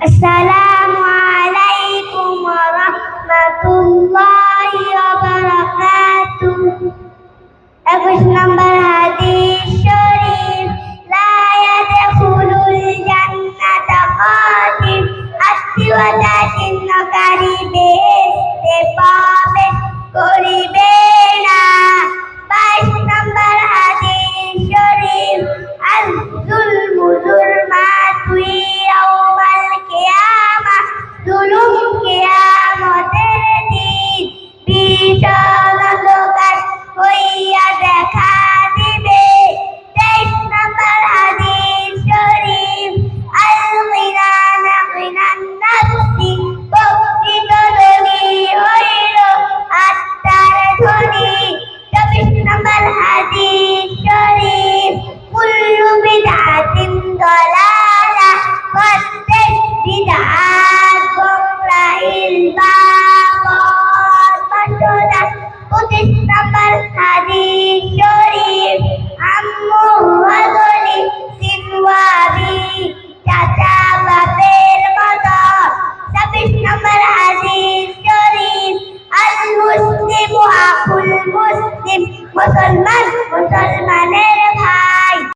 Assalamualaikum warahmatullahi wabarakatuh. 21 নম্বর হাদিস শরীফ, লা ইয়াদখুলুল জান্নাতা কাতিব, আত্মীয়তা ছিন্নকারী বেহেশতে প্রবেশ করিবে না। 22 নম্বর হাদিস শরীফ, আল-যুলমু যুলমাতুন ইয়াউমাল কিয়ামাহ, জুলুম কিয়ামতের দিন ভীষণ অন্ধকার হইয়া দেখা দিবে। 23 নম্বর হাদিস শরীফ, আল-গিনা গিনান নাফসি, প্রকৃত ধনী হইল আত্মার ধনী। 24 নম্বর হাদিস শরীফ, কুল্লু বিদআতিন দালালাহ, প্রত্যেক বিদআত গোমরাহির বাহন। 25 নম্বর হাদিস শরীফ, আম্মু ওয়াজলি সিনওয়াবি, চাচা বাপের মতো। 26 নম্বর হাদিস শরীফ, আল মুসলিমু আখুল মুসলিম, মুসলমান মুসলমানের